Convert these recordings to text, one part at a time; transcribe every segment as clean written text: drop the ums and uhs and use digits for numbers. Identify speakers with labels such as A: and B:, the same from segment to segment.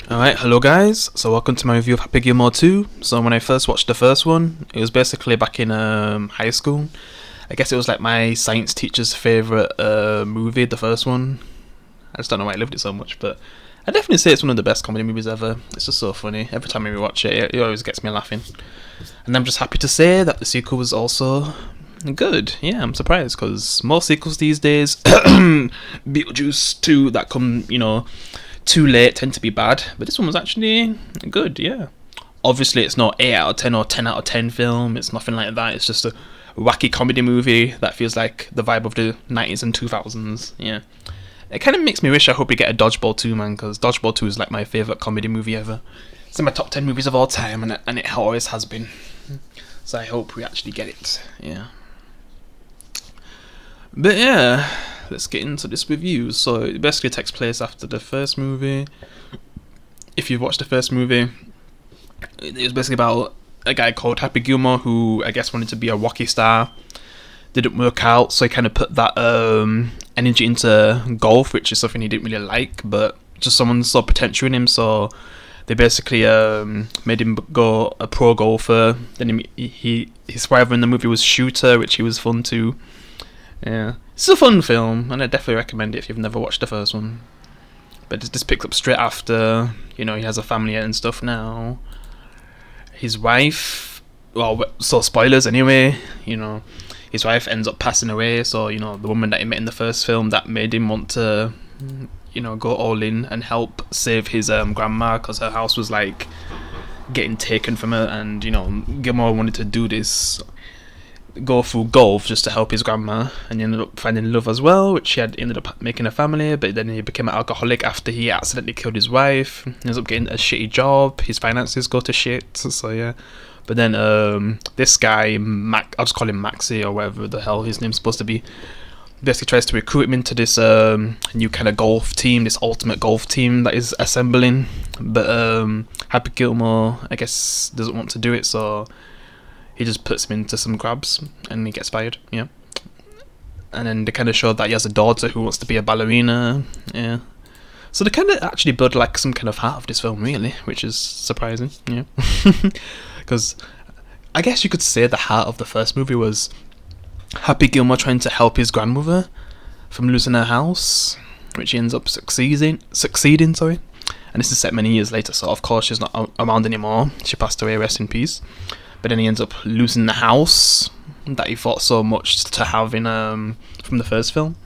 A: Alright, hello guys, so welcome to my review of Happy Gilmore 2. So when I first watched the first one, it was basically back in high school. I guess it was like my science teacher's favourite movie, the first one. I just don't know why I loved it so much, but I definitely say it's one of the best comedy movies ever. It's just so funny. Every time I rewatch it, it always gets me laughing. And I'm just happy to say that the sequel was also good. Yeah, I'm surprised, because most sequels these days, Beetlejuice 2 that come, too late tend to be bad, but this one was actually good. Yeah, obviously it's not 8 out of 10 or 10 out of 10 film, it's nothing like that. It's just a wacky comedy movie that feels like the vibe of the 90s and 2000s. Yeah, it kind of makes me wish I hope we get a Dodgeball 2, man, because Dodgeball 2 is like my favourite comedy movie ever. It's in my top 10 movies of all time, and it always has been, so I hope we actually get it. Yeah, but yeah, let's get into this review. So it basically takes place after the first movie. If you've watched the first movie, it was basically about a guy called Happy Gilmore who I guess wanted to be a hockey star. Didn't work out, so he kind of put that energy into golf, which is something he didn't really like, but just someone saw potential in him, so they basically made him go a pro golfer. Then his rival in the movie was Shooter, which he was fun too. Yeah, it's a fun film, and I definitely recommend it if you've never watched the first one. But this picks up straight after, he has a family and stuff now. His wife, well, so spoilers anyway, his wife ends up passing away, so, the woman that he met in the first film that made him want to, go all in and help save his grandma, because her house was, like, getting taken from her, and, Gilmore wanted to do this, go through golf just to help his grandma, and he ended up finding love as well, which he had ended up making a family. But then he became an alcoholic after he accidentally killed his wife. He ends up getting a shitty job, his finances go to shit, so yeah. But then this guy, I'll just call him Maxie or whatever the hell his name's supposed to be, basically tries to recruit him into this new kind of golf team, this ultimate golf team that is assembling. But Happy Gilmore, I guess, doesn't want to do it, so he just puts him into some grabs and he gets fired. Yeah. And then they kind of showed that he has a daughter who wants to be a ballerina. Yeah. So they kind of actually build like some kind of heart of this film, really, which is surprising. Yeah. Because I guess you could say the heart of the first movie was Happy Gilmore trying to help his grandmother from losing her house, which he ends up succeeding. Sorry. And this is set many years later, so of course she's not around anymore. She passed away, rest in peace. But then he ends up losing the house that he fought so much to have in from the first film.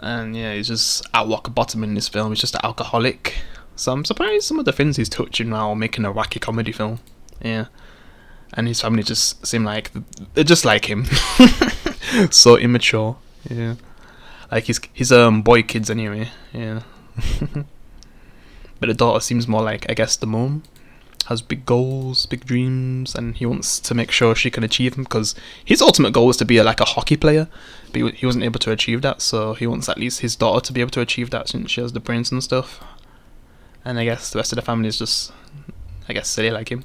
A: And yeah, he's just at rock bottom in this film. He's just an alcoholic. So I'm surprised some of the things he's touching now, making a wacky comedy film. Yeah. And his family just seem like they're just like him. So immature. Yeah. Like his boy kids anyway. Yeah. But the daughter seems more like, I guess, the mom. Has big goals, big dreams, and he wants to make sure she can achieve them, because his ultimate goal was to be like a hockey player, but he wasn't able to achieve that, so he wants at least his daughter to be able to achieve that since she has the brains and stuff. And I guess the rest of the family is just, I guess, silly like him.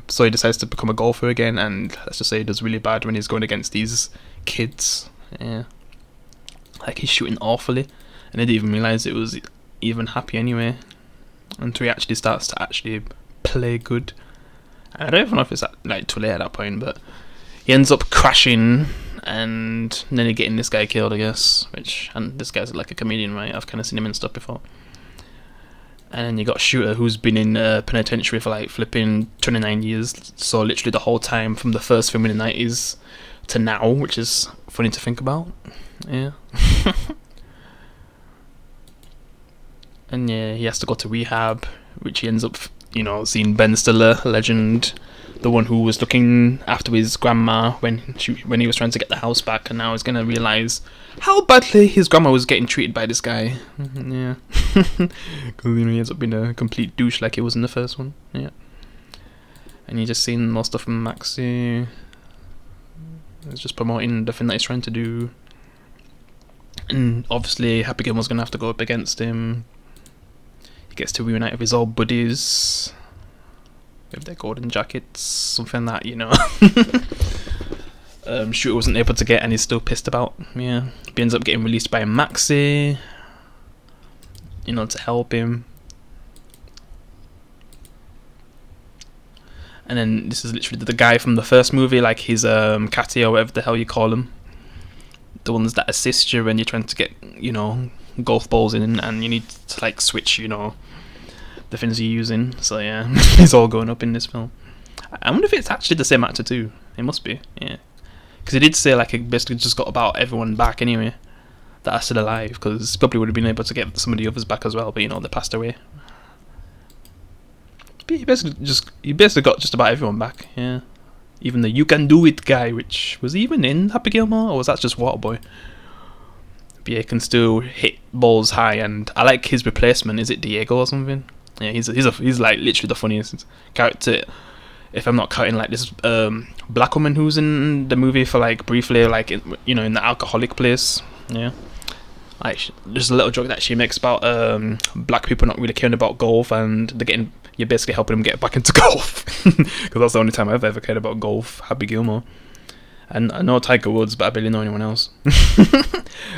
A: So he decides to become a golfer again, and let's just say he does really bad when he's going against these kids. Yeah, like he's shooting awfully, and I didn't even realise it was even Happy anyway, until he actually starts to actually play good. I don't even know if it's like too late at that point, but he ends up crashing and nearly getting this guy killed, I guess. And this guy's like a comedian, right? I've kind of seen him in stuff before. And then you got Shooter, who's been in penitentiary for like flipping 29 years. So literally the whole time from the first film in the 90s to now, which is funny to think about. Yeah. And yeah, he has to go to rehab, which he ends up, seeing Ben Stiller, legend, the one who was looking after his grandma when he was trying to get the house back, and now he's gonna realize how badly his grandma was getting treated by this guy. Yeah, because he ends up being a complete douche like he was in the first one. Yeah, and you just seen more stuff from Maxi. It's just promoting the thing that he's trying to do, and obviously Happy Gilmore's gonna have to go up against him. Gets to reunite with his old buddies with their golden jackets, something that Shooter wasn't able to get and he's still pissed about. Yeah, he ends up getting released by Maxi. to help him. And then this is literally the guy from the first movie, like his catty or whatever the hell you call him. The ones that assist you when you're trying to get, golf balls in, and you need to like switch, the things you're using. So yeah, he's all going up in this film. I wonder if it's actually the same actor too. It must be, yeah. Because he did say like it basically just got about everyone back anyway that are still alive. Because probably would have been able to get some of the others back as well, but they passed away. But he basically got just about everyone back, yeah. Even the "You Can Do It" guy, which was he even in Happy Gilmore, or was that just Waterboy? But yeah, he can still hit balls high, and I like his replacement. Is it Diego or something? Yeah, he's like literally the funniest character. If I'm not counting like this black woman who's in the movie for like briefly, like in the alcoholic place. Yeah, like there's a little joke that she makes about black people not really caring about golf, and you're basically helping them get back into golf, because that's the only time I've ever cared about golf. Happy Gilmore, and I know Tiger Woods, but I barely know anyone else.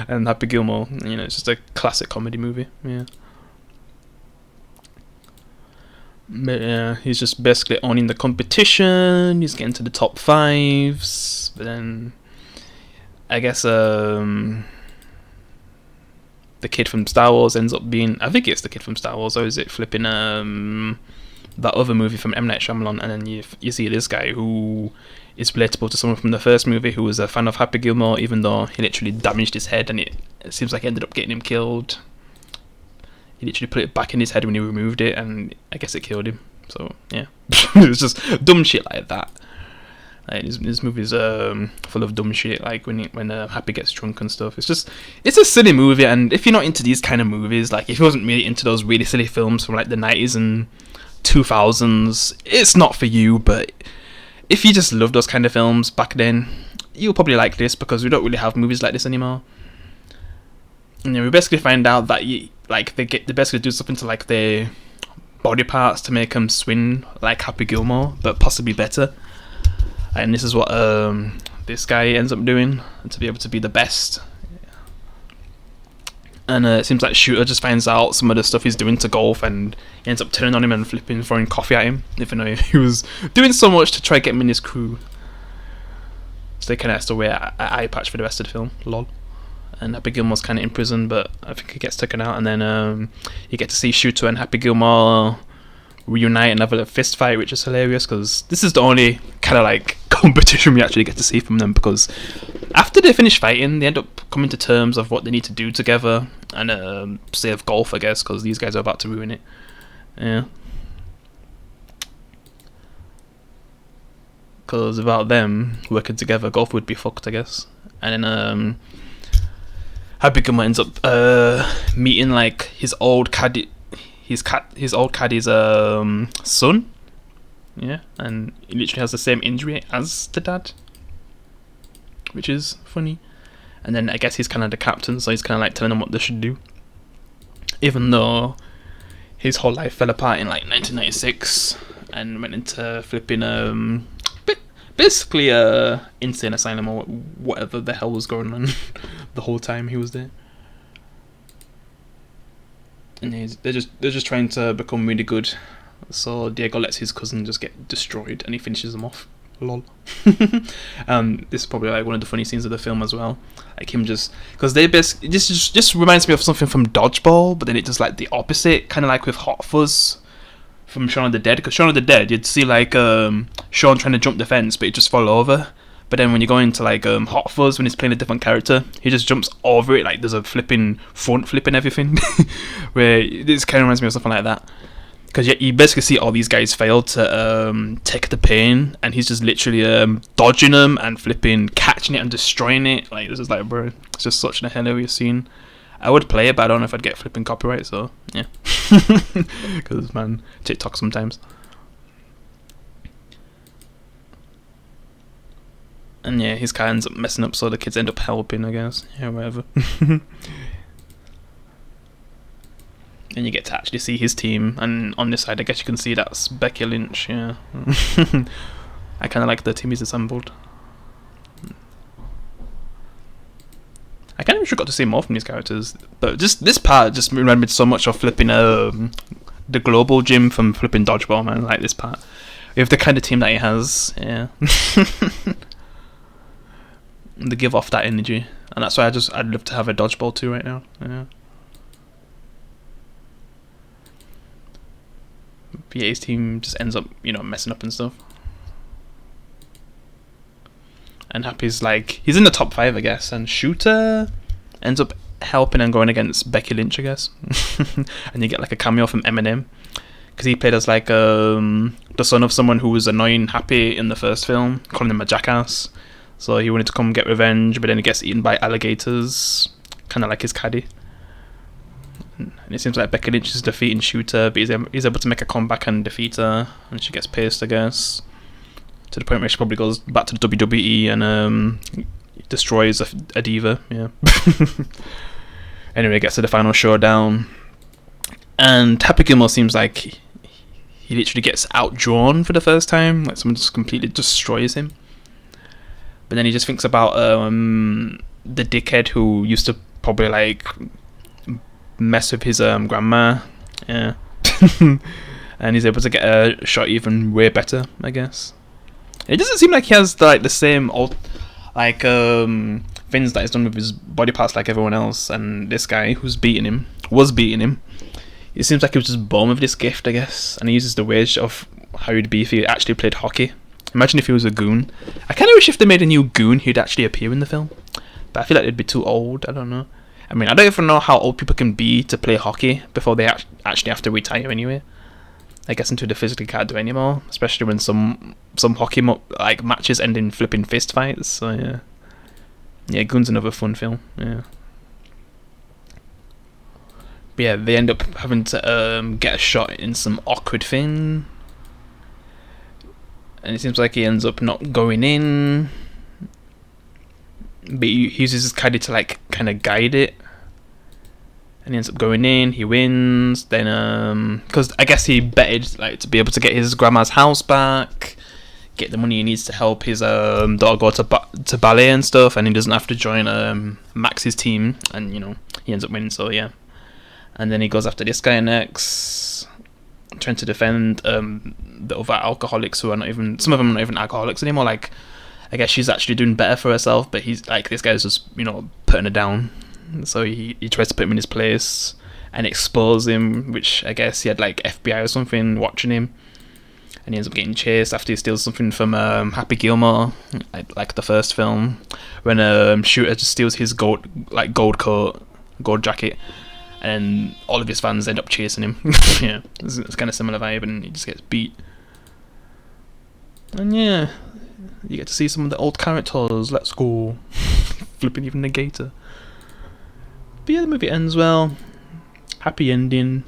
A: And Happy Gilmore, it's just a classic comedy movie. Yeah. But yeah, he's just basically owning the competition. He's getting to the top fives, but then I guess the kid from Star Wars ends up being, I think it's the kid from Star Wars, or is it flipping that other movie from M. Night Shyamalan? And then you see this guy who is relatable to someone from the first movie who was a fan of Happy Gilmore, even though he literally damaged his head, and it seems like it ended up getting him killed. He literally put it back in his head when he removed it, and I guess it killed him. So yeah, it's just dumb shit like that. Like, this movie's full of dumb shit, like when Happy gets drunk and stuff. It's a silly movie, and if you're not into these kind of movies, like if you wasn't really into those really silly films from like the 90s and 2000s, it's not for you. But if you just love those kind of films back then, you'll probably like this, because we don't really have movies like this anymore. And we basically find out that they basically do something to like their body parts to make them swing like Happy Gilmore, but possibly better. And this is what this guy ends up doing to be able to be the best. And it seems like Shooter just finds out some of the stuff he's doing to golf, and he ends up turning on him and throwing coffee at him, even though he was doing so much to try to get him in his crew. So they kind of has to wear an eye patch for the rest of the film. Lol. And Happy Gilmore's kind of in prison, but I think he gets taken out, and then you get to see Shooter and Happy Gilmore reunite and have a fist fight, which is hilarious, because this is the only kind of like competition we actually get to see from them, because after they finish fighting, they end up coming to terms of what they need to do together and save golf, I guess, because these guys are about to ruin it. Yeah. Because without them working together, golf would be fucked, I guess. And then Happy Gilmore ends up meeting like his old caddy, his old caddy's son. Yeah, and he literally has the same injury as the dad, which is funny. And then I guess he's kind of the captain, so he's kind of like telling them what they should do, even though his whole life fell apart in like 1996 and went into flipping basically insane asylum or whatever the hell was going on the whole time he was there. And they're just trying to become really good. So Diego lets his cousin just get destroyed, and he finishes them off. Lol. This is probably like one of the funny scenes of the film as well. Like him because they basically just reminds me of something from Dodgeball, but then it does like the opposite, kind of like with Hot Fuzz from Shaun of the Dead. Because Shaun of the Dead, you'd see like Shaun trying to jump the fence, but he'd just fall over. But then when you go into like Hot Fuzz, when he's playing a different character, he just jumps over it, like there's a flipping front flip and everything. Where this kind of reminds me of something like that. Because you basically see all these guys fail to take the pain, and he's just literally dodging them and flipping, catching it and destroying it. Like, this is like, bro, it's just such a hilarious scene. I would play it, but I don't know if I'd get flipping copyright, so yeah. Because, man, TikTok sometimes. And yeah, his car ends up messing up, so the kids end up helping, I guess. Yeah, whatever. And you get to actually see his team, and on this side I guess you can see that's Becky Lynch. Yeah. I kind of like the team he's assembled. I kind of wish we got to see more from these characters. But just this part just reminded me so much of flipping the global gym from flipping Dodgeball, man. Like this part. We have the kind of team that he has, yeah. They give off that energy. And that's why I'd love to have a Dodgeball too right now. Yeah. But yeah, his team just ends up, messing up and stuff. And Happy's like, he's in the top 5, I guess, and Shooter ends up helping and going against Becky Lynch, I guess. And you get like a cameo from Eminem, because he played as like the son of someone who was annoying Happy in the first film, calling him a jackass. So he wanted to come get revenge, but then he gets eaten by alligators, kind of like his caddy. And it seems like Becky Lynch is defeating Shooter, but he's able to make a comeback and defeat her, and she gets pissed, I guess, to the point where she probably goes back to the WWE and destroys a diva. Yeah. Anyway, gets to the final showdown, and Happy Gilmore seems like he literally gets outdrawn for the first time. Like someone just completely destroys him. But then he just thinks about the dickhead who used to probably like mess with his grandma. Yeah. And he's able to get a shot even way better, I guess. It doesn't seem like he has like the same old things that he's done with his body parts like everyone else. And this guy who's was beating him. It seems like he was just born with this gift, I guess. And he uses the wage of how he'd be if he actually played hockey. Imagine if he was a goon. I kind of wish if they made a new goon, he'd actually appear in the film. But I feel like they'd be too old. I don't know. I mean, I don't even know how old people can be to play hockey before they actually have to retire anyway. I guess until they physically can't do anymore, especially when some hockey matches end in flipping fist fights. So yeah, Goon's another fun film. Yeah, but yeah, they end up having to get a shot in some awkward thing, and it seems like he ends up not going in, but he uses his caddy to like kind of guide it. And he ends up going in, he wins, then, because I guess he betted, like, to be able to get his grandma's house back, get the money he needs to help his daughter go to ballet and stuff, and he doesn't have to join Max's team, and, he ends up winning, so yeah. And then he goes after this guy next, trying to defend the other alcoholics who are not even, some of them are not even alcoholics anymore, like, I guess she's actually doing better for herself, but he's, like, this guy's just, putting her down. So he tries to put him in his place and expose him, which I guess he had like FBI or something watching him, and he ends up getting chased after he steals something from Happy Gilmore, like the first film, when Shooter just steals his gold coat, gold jacket, and all of his fans end up chasing him. Yeah, it's kind of similar vibe, and he just gets beat. And yeah, you get to see some of the old characters. Let's go. Flipping even the gator. But yeah, the movie ends well, happy ending,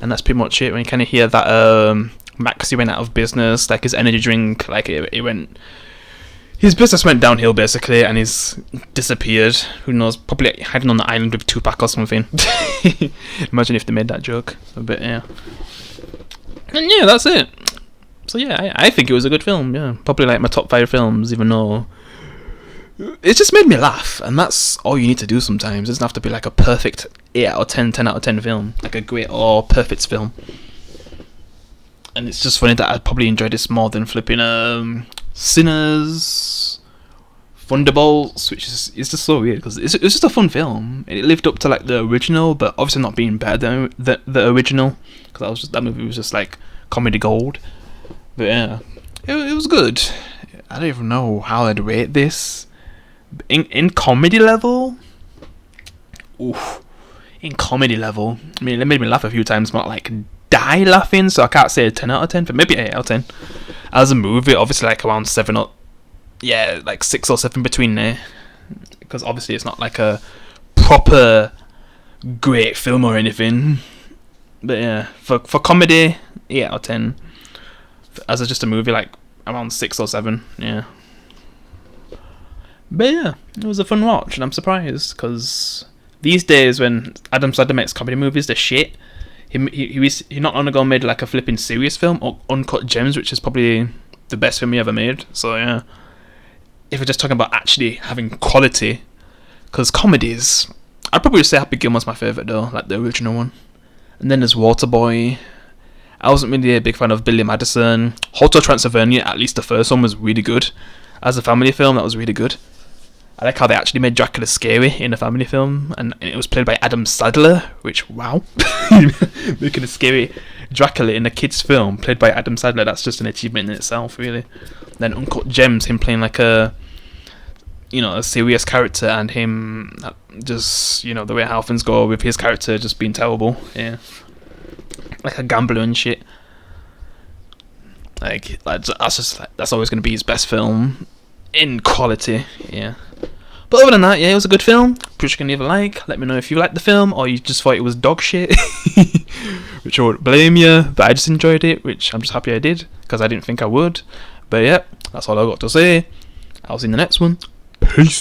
A: and that's pretty much it. When you kind of hear that Maxie went out of business, like his energy drink, like his business went downhill basically, and he's disappeared. Who knows? Probably hiding on the island with Tupac or something. Imagine if they made that joke. But yeah, and yeah, that's it. So yeah, I think it was a good film. Yeah, probably like my top 5 films, even though it just made me laugh, and that's all you need to do sometimes. It doesn't have to be like a perfect 8 out of 10, 10 out of 10 film, like a great or perfect film. And it's just funny that I probably enjoyed this more than flipping Sinners, Thunderbolts, which is just so weird because it's just a fun film. It lived up to like the original, but obviously not being better than the original, because that movie was just like comedy gold. But yeah, it was good. I don't even know how I'd rate this. In comedy level, oof. In comedy level, I mean, it made me laugh a few times, not like die laughing, so I can't say a 10 out of 10, but maybe 8 out of 10. As a movie, obviously like around 7 or, yeah, like 6 or 7 between there, because obviously it's not like a proper great film or anything. But yeah, for comedy, 8 out of 10. As just a movie, like around 6 or 7, yeah. But yeah, it was a fun watch, and I'm surprised, because these days when Adam Sandler makes comedy movies, they're shit. He not only made like a flipping serious film, or Uncut Gems, which is probably the best film he ever made. So yeah, if we're just talking about actually having quality, Because comedies, I'd probably say Happy Gilmore's my favourite though, like the original one. And then there's Waterboy. I wasn't really a big fan of Billy Madison. Hotel Transylvania, at least the first one, was really good. As a family film, that was really good. I like how they actually made Dracula scary in a family film, and it was played by Adam Sandler, which, wow. Making a scary Dracula in a kid's film, played by Adam Sandler, that's just an achievement in itself, really. Then Uncut Gems, him playing like a serious character, and him just, the way how things go with his character just being terrible, yeah. Like a gambler and shit. That's always going to be his best film in quality, yeah. But other than that, yeah, it was a good film. Which you can either like. Let me know if you liked the film or you just thought it was dog shit. Which I won't blame you, but I just enjoyed it, which I'm just happy I did, because I didn't think I would. But yeah, that's all I got to say. I'll see you in the next one. Peace.